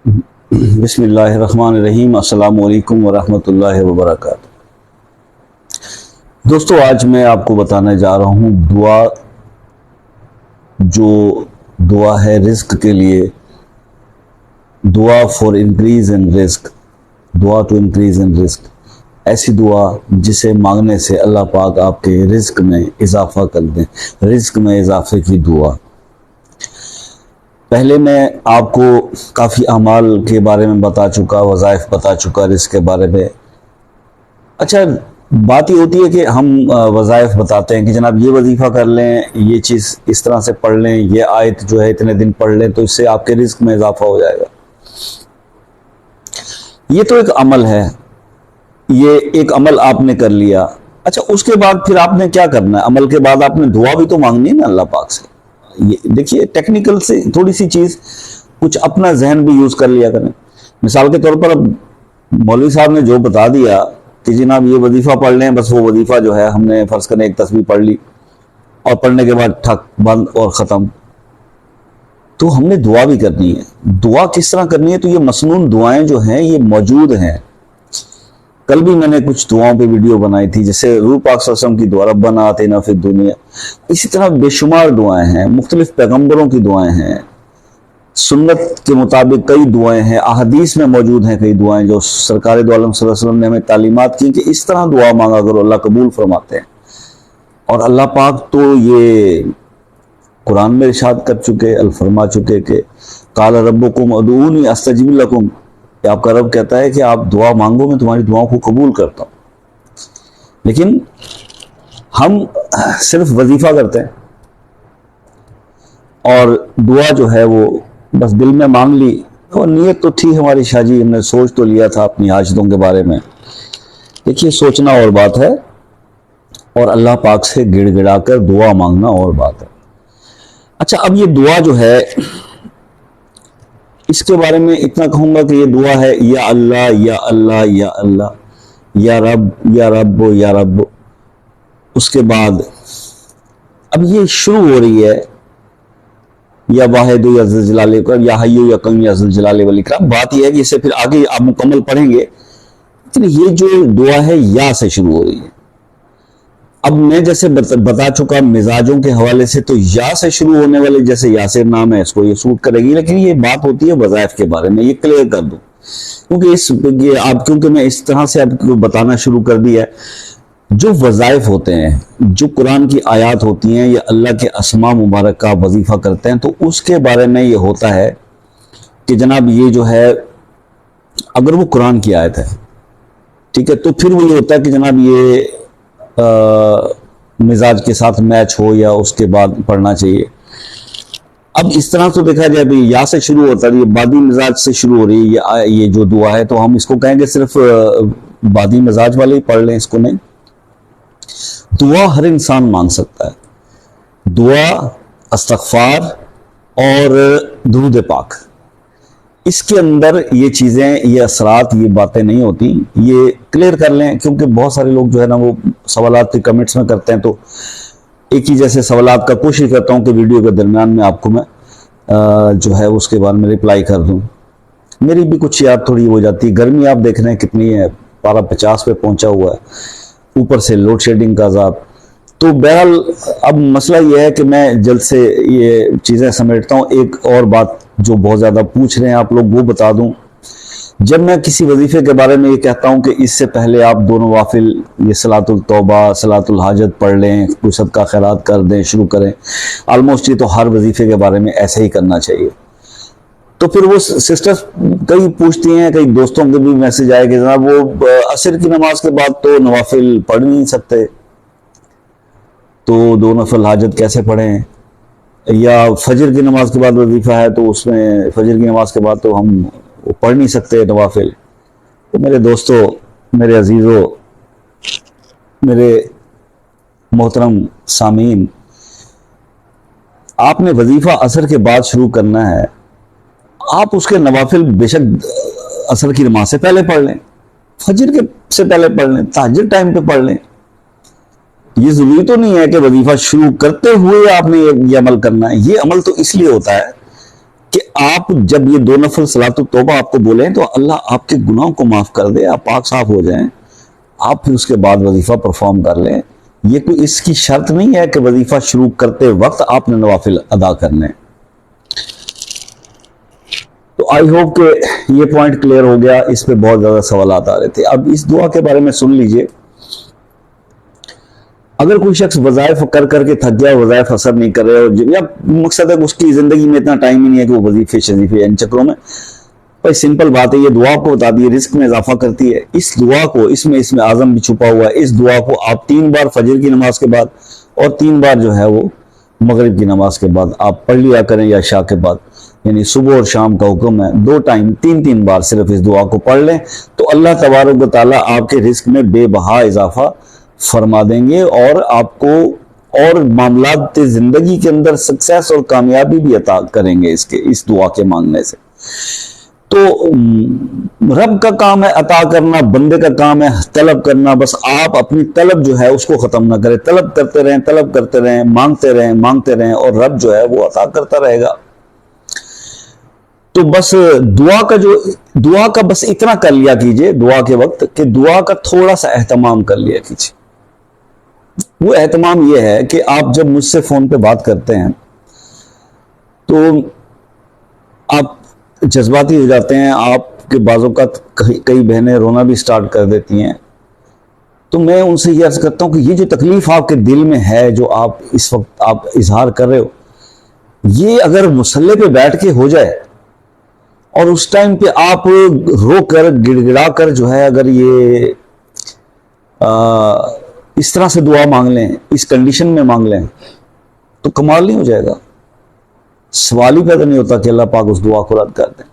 بسم اللہ الرحمن الرحیم۔ السلام علیکم ورحمۃ اللہ وبرکاتہ۔ دوستو، آج میں آپ کو بتانے جا رہا ہوں دعا ہے رزق کے لیے، دعا فار انکریز ان رزق، دعا ٹو انکریز ان رزق، ایسی دعا جسے مانگنے سے اللہ پاک آپ کے رزق میں اضافہ کر دیں، رزق میں اضافے کی دعا۔ پہلے میں آپ کو کافی اعمال کے بارے میں بتا چکا، وظائف بتا چکا رزق کے بارے میں۔ اچھا، بات یہ ہوتی ہے کہ ہم وظائف بتاتے ہیں کہ جناب یہ وظیفہ کر لیں، یہ چیز اس طرح سے پڑھ لیں، یہ آیت جو ہے اتنے دن پڑھ لیں تو اس سے آپ کے رزق میں اضافہ ہو جائے گا۔ یہ تو ایک عمل ہے، یہ ایک عمل آپ نے کر لیا۔ اچھا، اس کے بعد پھر آپ نے کیا کرنا ہے؟ عمل کے بعد آپ نے دعا بھی تو مانگنی ہے نا اللہ پاک سے۔ یہ دیکھیے، ٹیکنیکل سے تھوڑی سی چیز، کچھ اپنا ذہن بھی یوز کر لیا کریں۔ مثال کے طور پر اب مولوی صاحب نے جو بتا دیا کہ جناب یہ وظیفہ پڑھ لیں، بس وہ وظیفہ جو ہے ہم نے فرض کریں ایک تسبیح پڑھ لی اور پڑھنے کے بعد ٹھک بند اور ختم۔ تو ہم نے دعا بھی کرنی ہے۔ دعا کس طرح کرنی ہے؟ تو یہ مسنون دعائیں جو ہیں یہ موجود ہیں۔ کل بھی میں نے کچھ دعاؤں پہ ویڈیو بنائی تھی، جیسے حضور پاک صلی اللہ علیہ وسلم کی دعا ربنا آتنا فی الدنیا، اسی طرح بے شمار دعائیں ہیں، مختلف پیغمبروں کی دعائیں ہیں، سنت کے مطابق کئی دعائیں ہیں، احادیث میں موجود ہیں کئی دعائیں جو سرکار دو عالم صلی اللہ علیہ وسلم نے ہمیں تعلیمات کی کہ اس طرح دعا مانگا کرو، اللہ قبول فرماتے ہیں۔ اور اللہ پاک تو یہ قرآن میں ارشاد کر چکے، فرما چکے کہ قال ربکم ادعونی استجب لکم، کہ آپ کا رب کہتا ہے کہ آپ دعا مانگو، میں تمہاری دعاؤں کو قبول کرتا ہوں۔ لیکن ہم صرف وظیفہ کرتے ہیں اور دعا جو ہے وہ بس دل میں مانگ لی، اور نیت تو تھی ہماری شاہ جی، ہم نے سوچ تو لیا تھا اپنی حاجتوں کے بارے میں۔ دیکھیے، سوچنا اور بات ہے اور اللہ پاک سے گڑ گڑا کر دعا مانگنا اور بات ہے۔ اچھا، اب یہ دعا جو ہے اس کے بارے میں اتنا کہوں گا کہ یہ دعا ہے یا اللہ یا اللہ یا اللہ، یا رب یا رب یا رب۔ اس کے بعد اب یہ شروع ہو رہی ہے یا واحد یا ذل جلال یا حی یا قیوم یا ذل جلال والاکرام۔ بات یہ ہے کہ اسے پھر آگے آپ مکمل پڑھیں گے، لیکن یہ جو دعا ہے یا سے شروع ہو رہی ہے۔ اب میں جیسے بتا چکا مزاجوں کے حوالے سے، تو یا سے شروع ہونے والے جیسے یاسر نام ہے، اس کو یہ سوٹ کرے گی، لیکن یہ بات ہوتی ہے وظائف کے بارے میں، یہ کلیئر کر دوں، کیونکہ میں اس طرح سے آپ کو بتانا شروع کر دیا ہے۔ جو وظائف ہوتے ہیں، جو قرآن کی آیات ہوتی ہیں یا اللہ کے اسماء مبارک کا وظیفہ کرتے ہیں، تو اس کے بارے میں یہ ہوتا ہے کہ جناب یہ جو ہے اگر وہ قرآن کی آیت ہے، ٹھیک ہے، تو پھر وہ یہ ہوتا ہے کہ جناب یہ مزاج کے ساتھ میچ ہو یا اس کے بعد پڑھنا چاہیے۔ اب اس طرح تو دیکھا جائے بھی یا سے شروع ہوتا ہے، یہ بادی مزاج سے شروع ہو رہی ہے یہ جو دعا ہے، تو ہم اس کو کہیں گے صرف بادی مزاج والے ہی پڑھ لیں، اس کو نہیں۔ دعا ہر انسان مانگ سکتا ہے، دعا، استغفار اور درود پاک، اس کے اندر یہ چیزیں، یہ اثرات، یہ باتیں نہیں ہوتی، یہ کلیئر کر لیں، کیونکہ بہت سارے لوگ جو ہے نا وہ سوالات کے کمنٹس میں کرتے ہیں، تو ایک ہی جیسے سوالات کا کوشش کرتا ہوں کہ ویڈیو کے درمیان میں آپ کو میں جو ہے اس کے بعد میں رپلائی کر دوں۔ میری بھی کچھ یاد تھوڑی ہو جاتی ہے، گرمی آپ دیکھ رہے ہیں کتنی ہے، پارہ 50 پہ پہنچا ہوا ہے، اوپر سے لوڈ شیڈنگ کا عذاب۔ تو بہرحال اب مسئلہ یہ ہے کہ میں جلد سے یہ چیزیں سمیٹتا ہوں۔ ایک اور بات جو بہت زیادہ پوچھ رہے ہیں آپ لوگ، وہ بتا دوں، جب میں کسی وظیفے کے بارے میں یہ کہتا ہوں کہ اس سے پہلے آپ دو نوافل، یہ صلاۃ التوبہ، صلاۃ الحاجت پڑھ لیں، کوئی صدقہ خیرات کر دیں، شروع کریں، آلموسٹ یہ تو ہر وظیفے کے بارے میں ایسے ہی کرنا چاہیے۔ تو پھر وہ سسٹرز کئی پوچھتی ہیں، کئی دوستوں کے بھی میسج آئے کہ جناب وہ عصر کی نماز کے بعد تو نوافل پڑھ نہیں سکتے، تو دو نفل حاجت کیسے پڑھیں؟ یا فجر کی نماز کے بعد وظیفہ ہے تو اس میں فجر کی نماز کے بعد تو ہم پڑھ نہیں سکتے نوافل۔ تو میرے دوستوں، میرے عزیزوں، میرے محترم سامعین، آپ نے وظیفہ عصر کے بعد شروع کرنا ہے، آپ اس کے نوافل بے شک عصر کی نماز سے پہلے پڑھ لیں، فجر کے سے پہلے پڑھ لیں، تہجد ٹائم پہ پڑھ لیں۔ یہ ضروری تو نہیں ہے کہ وظیفہ شروع کرتے ہوئے آپ نے یہ عمل کرنا ہے۔ یہ عمل تو اس لیے ہوتا ہے کہ آپ جب یہ 2 نفل صلاۃ التوبہ آپ کو بولیں تو اللہ آپ کے گناہوں کو معاف کر دے، آپ پاک صاف ہو جائیں، آپ پھر اس کے بعد وظیفہ پرفارم کر لیں۔ یہ کوئی اس کی شرط نہیں ہے کہ وظیفہ شروع کرتے وقت آپ نے نوافل ادا کرنے۔ تو آئی ہوپ کہ یہ پوائنٹ کلیئر ہو گیا، اس پہ بہت زیادہ سوالات آ رہے تھے۔ اب اس دعا کے بارے میں سن لیجئے۔ اگر کوئی شخص وظائف کر کر کے تھک گیا، وظائف اثر نہیں کر رہے، اور یا مقصد ہے کہ اس کی زندگی میں اتنا ٹائم ہی نہیں ہے کہ وہ وظیفے شظیفے ان چکروں میں، بھائی سمپل بات ہے، یہ دعا کو بتا دی، رزق میں اضافہ کرتی ہے۔ اس دعا کو اس میں اعظم بھی چھپا ہوا ہے۔ اس دعا کو آپ 3 بار فجر کی نماز کے بعد اور 3 بار جو ہے وہ مغرب کی نماز کے بعد آپ پڑھ لیا کریں، یا عشاء کے بعد، یعنی صبح اور شام کا حکم ہے، 2 ٹائم 3 بار صرف اس دعا کو پڑھ لیں تو اللہ تبارک و تعالیٰ آپ کے رزق میں بے بہا اضافہ فرما دیں گے، اور آپ کو اور معاملات زندگی کے اندر سکسیس اور کامیابی بھی عطا کریں گے اس دعا کے مانگنے سے۔ تو رب کا کام ہے عطا کرنا، بندے کا کام ہے طلب کرنا۔ بس آپ اپنی طلب جو ہے اس کو ختم نہ کریں، طلب کرتے رہیں، مانگتے رہیں، اور رب جو ہے وہ عطا کرتا رہے گا۔ تو بس دعا کا بس اتنا کر لیا کیجئے دعا کے وقت، کہ دعا کا تھوڑا سا اہتمام کر لیا کیجئے۔ وہ اہتمام یہ ہے کہ آپ جب مجھ سے فون پہ بات کرتے ہیں تو آپ جذباتی ہو جاتے ہیں، آپ کے بعض اوقات کئی بہنیں رونا بھی سٹارٹ کر دیتی ہیں، تو میں ان سے یہ عرض کرتا ہوں کہ یہ جو تکلیف آپ کے دل میں ہے، جو آپ اس وقت آپ اظہار کر رہے ہو، یہ اگر مصلی پہ بیٹھ کے ہو جائے اور اس ٹائم پہ آپ رو کر گڑ گڑا کر جو ہے اگر یہ اس طرح سے دعا مانگ لیں، اس کنڈیشن میں مانگ لیں، تو کمال نہیں ہو جائے گا؟ سوال ہی پیدا نہیں ہوتا کہ اللہ پاک اس دعا کو رد کر دیں۔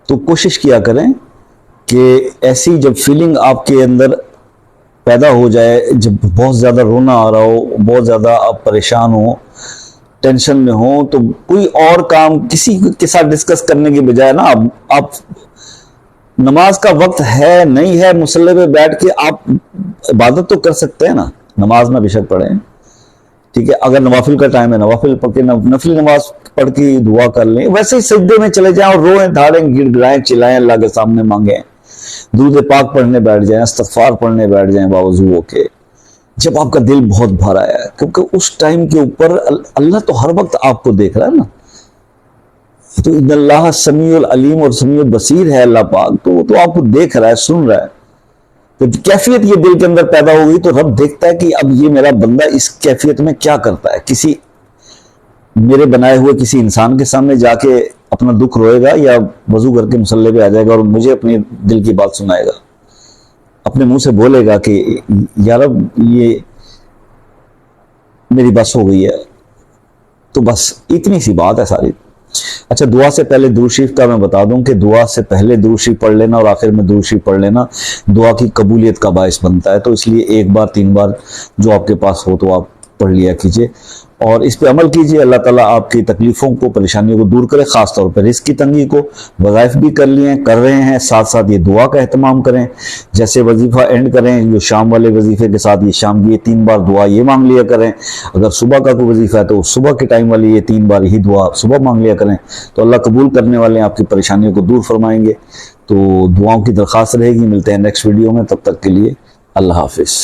تو کوشش کیا کریں کہ ایسی جب فیلنگ آپ کے اندر پیدا ہو جائے، جب بہت زیادہ رونا آ رہا ہو، بہت زیادہ آپ پریشان ہو، ٹینشن میں ہو، تو کوئی اور کام کسی کے ساتھ ڈسکس کرنے کے بجائے نا آپ نماز کا وقت ہے نہیں ہے، مصلی پہ بیٹھ کے آپ عبادت تو کر سکتے ہیں نا، نماز میں بے شک پڑھیں، ٹھیک ہے، اگر نوافل کا ٹائم ہے نوافل پڑھ کے نفلی نماز پڑھ کے دعا کر لیں، ویسے ہی سجدے میں چلے جائیں اور روئیں دھاڑیں گڑ گڑائیں چلائیں، اللہ کے سامنے مانگیں، درود پاک پڑھنے بیٹھ جائیں، استغفار پڑھنے بیٹھ جائیں باوضو ہو کے، جب آپ کا دل بہت بھر آیا ہے، کیونکہ اس ٹائم کے اوپر اللہ تو ہر وقت آپ کو دیکھ رہا ہے نا، تو ان اللہ سمیع العلیم اور سمیع البصیر ہے اللہ پاک، تو آپ کو دیکھ رہا ہے، سن رہا ہے۔ تو کیفیت یہ دل کے اندر پیدا ہوگی تو رب دیکھتا ہے کہ اب یہ میرا بندہ اس کیفیت میں کیا کرتا ہے، کسی میرے بنائے ہوئے کسی انسان کے سامنے جا کے اپنا دکھ روئے گا، یا وضو کر کے مصلی پہ آ جائے گا اور مجھے اپنی دل کی بات سنائے گا، اپنے منہ سے بولے گا کہ یا رب یہ میری بس ہو گئی ہے۔ تو بس اتنی سی بات ہے ساری۔ اچھا، دعا سے پہلے درود شریف کا میں بتا دوں کہ دعا سے پہلے درود شریف پڑھ لینا اور آخر میں درود شریف پڑھ لینا دعا کی قبولیت کا باعث بنتا ہے، تو اس لیے 1 بار 3 بار جو آپ کے پاس ہو تو آپ پڑھ لیا کیجئے اور اس پہ عمل کیجئے۔ اللہ تعالیٰ آپ کی تکلیفوں کو، پریشانیوں کو دور کرے، خاص طور پر رزق کی تنگی کو۔ وظائف بھی کر رہے ہیں، ساتھ ساتھ یہ دعا کا اہتمام کریں، جیسے وظیفہ اینڈ کریں، جو شام والے وظیفے کے ساتھ یہ شام کی 3 بار دعا یہ مانگ لیا کریں، اگر صبح کا کوئی وظیفہ ہے تو صبح کے ٹائم والی یہ 3 بار یہی دعا صبح مانگ لیا کریں، تو اللہ قبول کرنے والے ہیں، آپ کی پریشانیوں کو دور فرمائیں گے۔ تو دعاؤں کی درخواست رہے گی، ملتے ہیں نیکسٹ ویڈیو میں، تب تک کے لیے اللہ حافظ۔